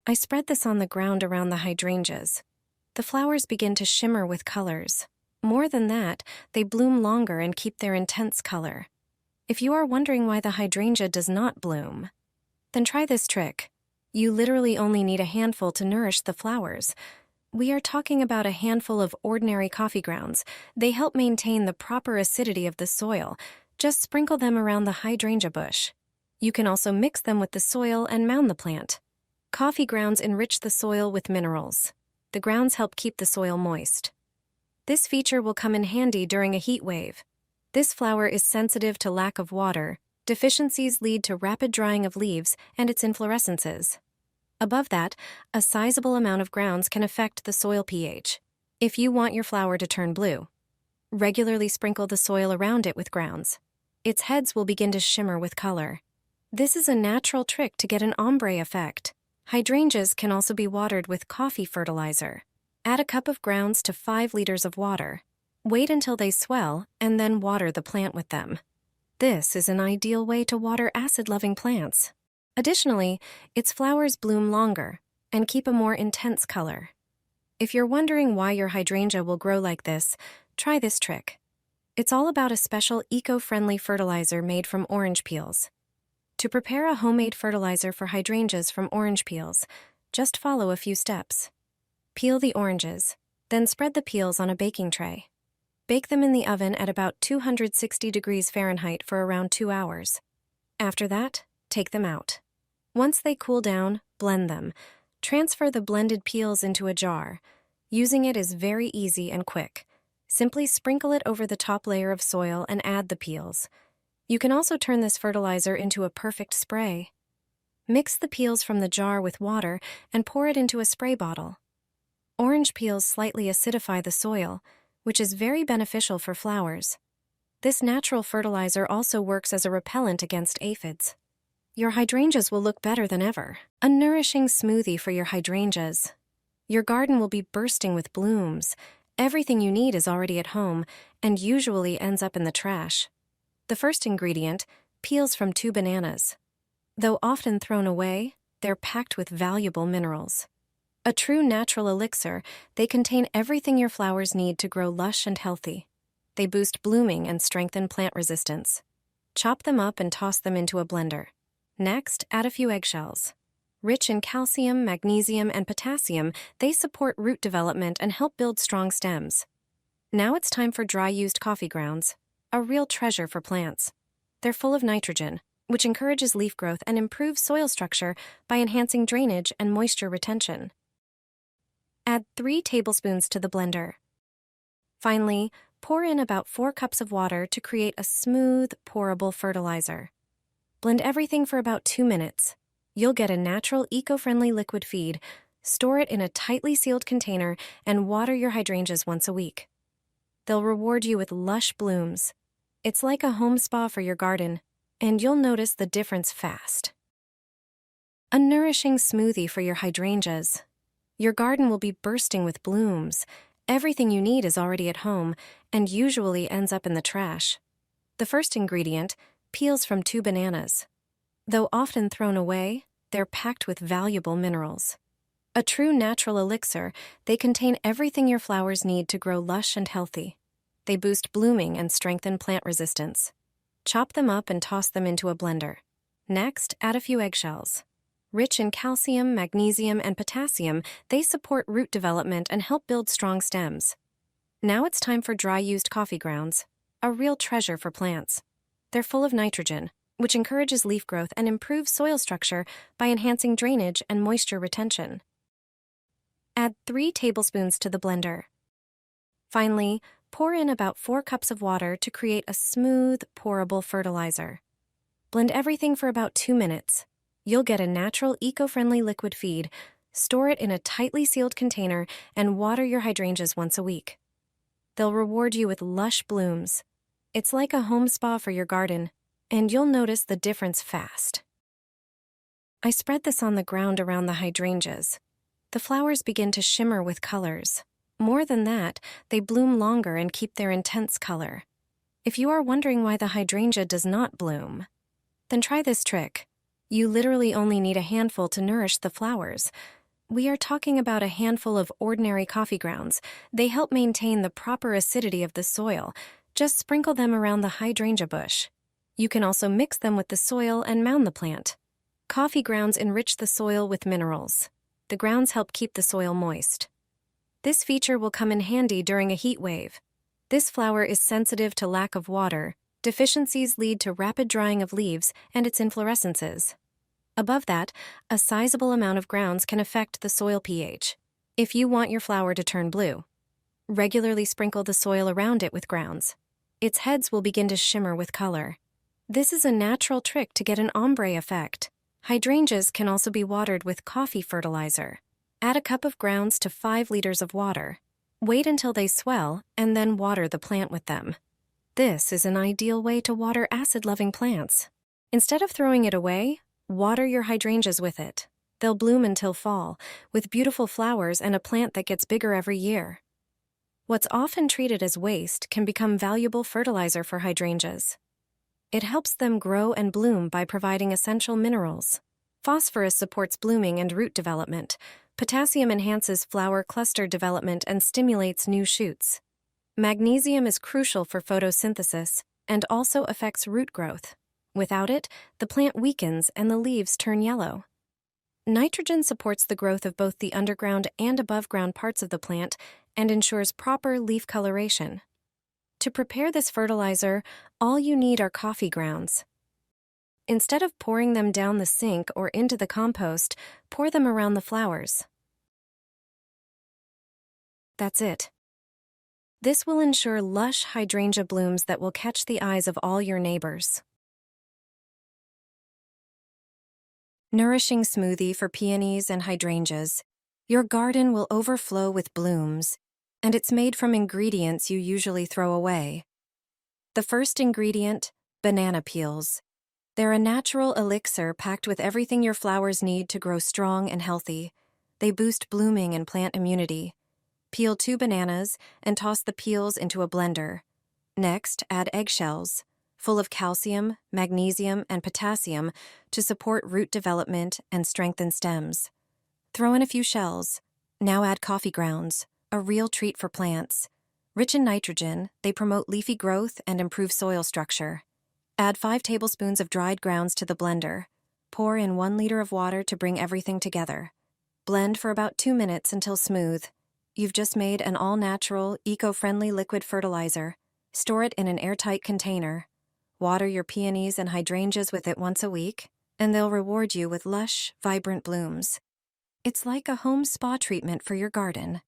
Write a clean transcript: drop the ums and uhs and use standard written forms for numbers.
I spread this on the ground around the hydrangeas. The flowers begin to shimmer with colors. More than that, they bloom longer and keep their intense color. If you are wondering why the hydrangea does not bloom, then try this trick. You literally only need a handful to nourish the flowers. We are talking about a handful of ordinary coffee grounds. They help maintain the proper acidity of the soil. Just sprinkle them around the hydrangea bush. You can also mix them with the soil and mound the plant. Coffee grounds enrich the soil with minerals. The grounds help keep the soil moist. This feature will come in handy during a heat wave. This flower is sensitive to lack of water. Deficiencies lead to rapid drying of leaves and its inflorescences. Above that, a sizable amount of grounds can affect the soil pH. If you want your flower to turn blue, regularly sprinkle the soil around it with grounds. Its heads will begin to shimmer with color. This is a natural trick to get an ombre effect. Hydrangeas can also be watered with coffee fertilizer. Add a cup of grounds to 5 liters of water. Wait until they swell and then water the plant with them. This is an ideal way to water acid-loving plants. Additionally, its flowers bloom longer and keep a more intense color. If you're wondering why your hydrangea will grow like this, try this trick. It's all about a special eco-friendly fertilizer made from orange peels. To prepare a homemade fertilizer for hydrangeas from orange peels, just follow a few steps. Peel the oranges, then spread the peels on a baking tray. Bake them in the oven at about 260 degrees Fahrenheit for around 2 hours. After that, take them out. Once they cool down, blend them. Transfer the blended peels into a jar. Using it is very easy and quick. Simply sprinkle it over the top layer of soil and add the peels. You can also turn this fertilizer into a perfect spray. Mix the peels from the jar with water and pour it into a spray bottle. Orange peels slightly acidify the soil, which is very beneficial for flowers. This natural fertilizer also works as a repellent against aphids. Your hydrangeas will look better than ever. A nourishing smoothie for your hydrangeas. Your garden will be bursting with blooms. Everything you need is already at home and usually ends up in the trash. The first ingredient, peels from 2 bananas. Though often thrown away, they're packed with valuable minerals. A true natural elixir, they contain everything your flowers need to grow lush and healthy. They boost blooming and strengthen plant resistance. Chop them up and toss them into a blender. Next, add a few eggshells. Rich in calcium, magnesium, and potassium, they support root development and help build strong stems. Now it's time for dry-used coffee grounds, a real treasure for plants. They're full of nitrogen, which encourages leaf growth and improves soil structure by enhancing drainage and moisture retention. Add 3 tablespoons to the blender. Finally, pour in about 4 cups of water to create a smooth, pourable fertilizer. Blend everything for about 2 minutes. You'll get a natural, eco-friendly liquid feed. Store it in a tightly sealed container and water your hydrangeas once a week. They'll reward you with lush blooms. It's like a home spa for your garden, and you'll notice the difference fast. A nourishing smoothie for your hydrangeas. Your garden will be bursting with blooms. Everything you need is already at home and usually ends up in the trash. The first ingredient, peels from 2 bananas. Though often thrown away, they're packed with valuable minerals. A true natural elixir, they contain everything your flowers need to grow lush and healthy. They boost blooming and strengthen plant resistance. Chop them up and toss them into a blender. Next, add a few eggshells. Rich in calcium, magnesium, and potassium, they support root development and help build strong stems. Now it's time for dry-used coffee grounds, a real treasure for plants. They're full of nitrogen, which encourages leaf growth and improves soil structure by enhancing drainage and moisture retention. Add 3 tablespoons to the blender. Finally, pour in about 4 cups of water to create a smooth, pourable fertilizer. Blend everything for about 2 minutes. You'll get a natural, eco-friendly liquid feed. Store it in a tightly sealed container and water your hydrangeas once a week. They'll reward you with lush blooms. It's like a home spa for your garden, and you'll notice the difference fast. I spread this on the ground around the hydrangeas. The flowers begin to shimmer with colors. More than that, they bloom longer and keep their intense color. If you are wondering why the hydrangea does not bloom, then try this trick. You literally only need a handful to nourish the flowers. We are talking about a handful of ordinary coffee grounds. They help maintain the proper acidity of the soil. Just sprinkle them around the hydrangea bush. You can also mix them with the soil and mound the plant. Coffee grounds enrich the soil with minerals. The grounds help keep the soil moist. This feature will come in handy during a heat wave. This flower is sensitive to lack of water. Deficiencies lead to rapid drying of leaves and its inflorescences. Above that, a sizable amount of grounds can affect the soil pH. If you want your flower to turn blue, regularly sprinkle the soil around it with grounds. Its heads will begin to shimmer with color. This is a natural trick to get an ombre effect. Hydrangeas can also be watered with coffee fertilizer. Add a cup of grounds to 5 liters of water. Wait until they swell and then water the plant with them. This is an ideal way to water acid-loving plants. Instead of throwing it away, water your hydrangeas with it. They'll bloom until fall, with beautiful flowers and a plant that gets bigger every year. What's often treated as waste can become valuable fertilizer for hydrangeas. It helps them grow and bloom by providing essential minerals. Phosphorus supports blooming and root development. Potassium enhances flower cluster development and stimulates new shoots. Magnesium is crucial for photosynthesis and also affects root growth. Without it, the plant weakens and the leaves turn yellow. Nitrogen supports the growth of both the underground and above-ground parts of the plant and ensures proper leaf coloration. To prepare this fertilizer, all you need are coffee grounds. Instead of pouring them down the sink or into the compost, pour them around the flowers. That's it. This will ensure lush hydrangea blooms that will catch the eyes of all your neighbors. Nourishing smoothie for peonies and hydrangeas. Your garden will overflow with blooms, and it's made from ingredients you usually throw away. The first ingredient, banana peels. They're a natural elixir packed with everything your flowers need to grow strong and healthy. They boost blooming and plant immunity. Peel 2 bananas and toss the peels into a blender. Next, add eggshells, full of calcium, magnesium, and potassium to support root development and strengthen stems. Throw in a few shells. Now add coffee grounds, a real treat for plants. Rich in nitrogen, they promote leafy growth and improve soil structure. Add 5 tablespoons of dried grounds to the blender. Pour in 1 liter of water to bring everything together. Blend for about 2 minutes until smooth. You've just made an all-natural, eco-friendly liquid fertilizer. Store it in an airtight container. Water your peonies and hydrangeas with it once a week, and they'll reward you with lush, vibrant blooms. It's like a home spa treatment for your garden.